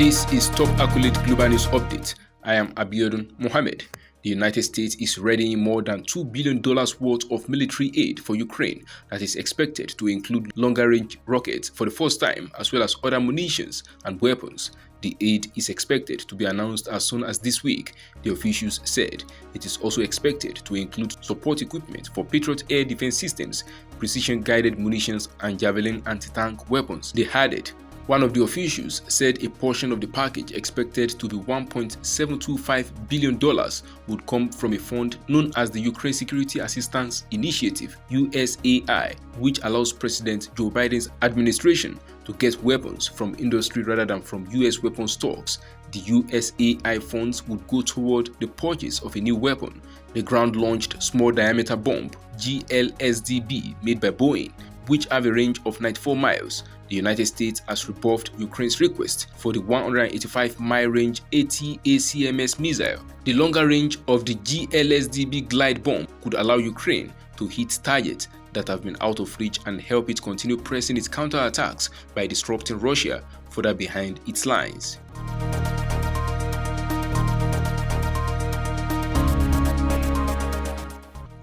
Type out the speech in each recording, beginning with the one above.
This is Top Accolade Global News Update. I am Abiodun Mohammed. The United States is readying more than $2 billion worth of military aid for Ukraine that is expected to include longer-range rockets for the first time, as well as other munitions and weapons. The aid is expected to be announced as soon as this week, the officials said. It is also expected to include support equipment for Patriot air defense systems, precision-guided munitions, and Javelin anti-tank weapons. They added. One of the officials said a portion of the package expected to be $1.725 billion would come from a fund known as the Ukraine Security Assistance Initiative (USAI), which allows President Joe Biden's administration to get weapons from industry rather than from US weapon stocks. The USAI funds would go toward the purchase of a new weapon, the ground-launched small diameter bomb (GLSDB) made by Boeing, which have a range of 94 miles. The United States has rebuffed Ukraine's request for the 185-mile range ATACMS missile. The longer range of the GLSDB glide bomb could allow Ukraine to hit targets that have been out of reach and help it continue pressing its counterattacks by disrupting Russia further behind its lines.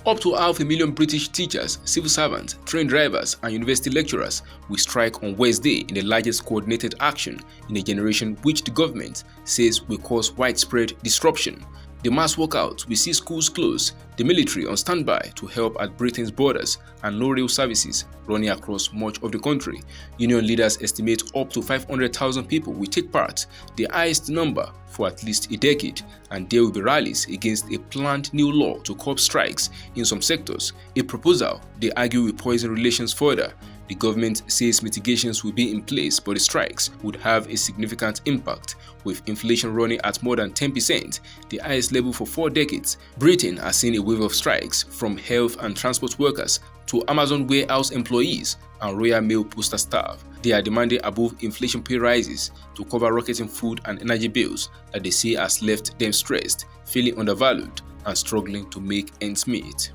Up to 500,000 British teachers, civil servants, train drivers, and university lecturers will strike on Wednesday in the largest coordinated action in a generation, which the government says will cause widespread disruption. The mass walkout will see schools close, the military on standby to help at Britain's borders, and no rail services running across much of the country. Union leaders estimate up to 500,000 people will take part, the highest number for at least a decade, and there will be rallies against a planned new law to curb strikes in some sectors, a proposal they argue will poison relations further. The government says mitigations will be in place, but the strikes would have a significant impact. With inflation running at more than 10%, the highest level for 4 decades, Britain has seen a wave of strikes from health and transport workers to Amazon warehouse employees and Royal Mail postal staff. They are demanding above-inflation pay rises to cover rocketing food and energy bills that they say has left them stressed, feeling undervalued, and struggling to make ends meet.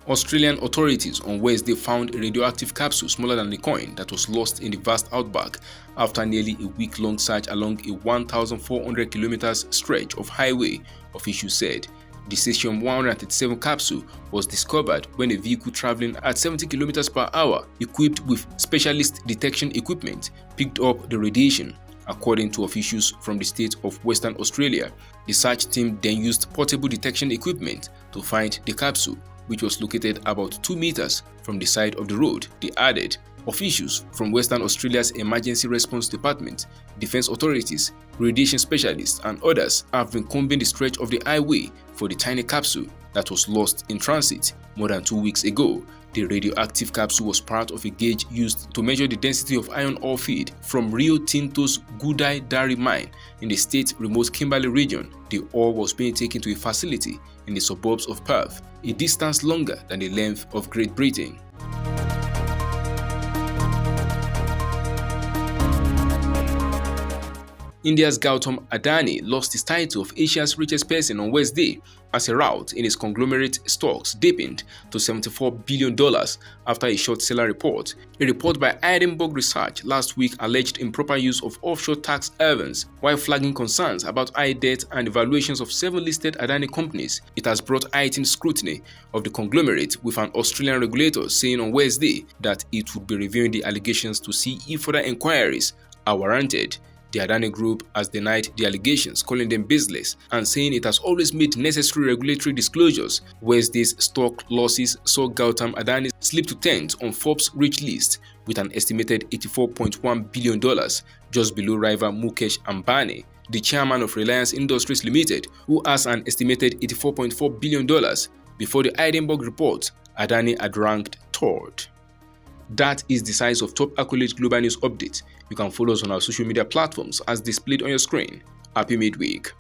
Australian authorities on Wednesday found a radioactive capsule smaller than a coin that was lost in the vast outback after nearly a week-long search along a 1,400 kilometers stretch of highway, officials said. The cesium-137 capsule was discovered when a vehicle traveling at 70 kilometers per hour, equipped with specialist detection equipment, picked up the radiation, according to officials from the state of Western Australia. The search team then used portable detection equipment to find the capsule, which was located about 2 meters from the side of the road, they added. Officials from Western Australia's Emergency Response Department, defense authorities, radiation specialists, and others have been combing the stretch of the highway for the tiny capsule that was lost in transit more than 2 weeks ago. The radioactive capsule was part of a gauge used to measure the density of iron ore feed from Rio Tinto's Gudai Dari mine in the state's remote Kimberley region. The ore was being taken to a facility in the suburbs of Perth, a distance longer than the length of Great Britain. India's Gautam Adani lost his title of Asia's richest person on Wednesday as a rout in his conglomerate stocks deepened to $74 billion after a short seller report. A report by Edinburgh Research last week alleged improper use of offshore tax havens while flagging concerns about high debt and the valuations of 7 listed Adani companies. It has brought heightened scrutiny of the conglomerate, with an Australian regulator saying on Wednesday that it would be reviewing the allegations to see if further inquiries are warranted. The Adani Group has denied the allegations, calling them baseless and saying it has always made necessary regulatory disclosures. Wednesday's stock losses saw Gautam Adani slip to 10th on Forbes' rich list with an estimated $84.1 billion, just below rival Mukesh Ambani, the chairman of Reliance Industries Limited, who has an estimated $84.4 billion. Before the Edinburgh report, Adani had ranked 3rd. That is the size of Top Accolade Global News Update. You can follow us on our social media platforms as displayed on your screen. Happy midweek.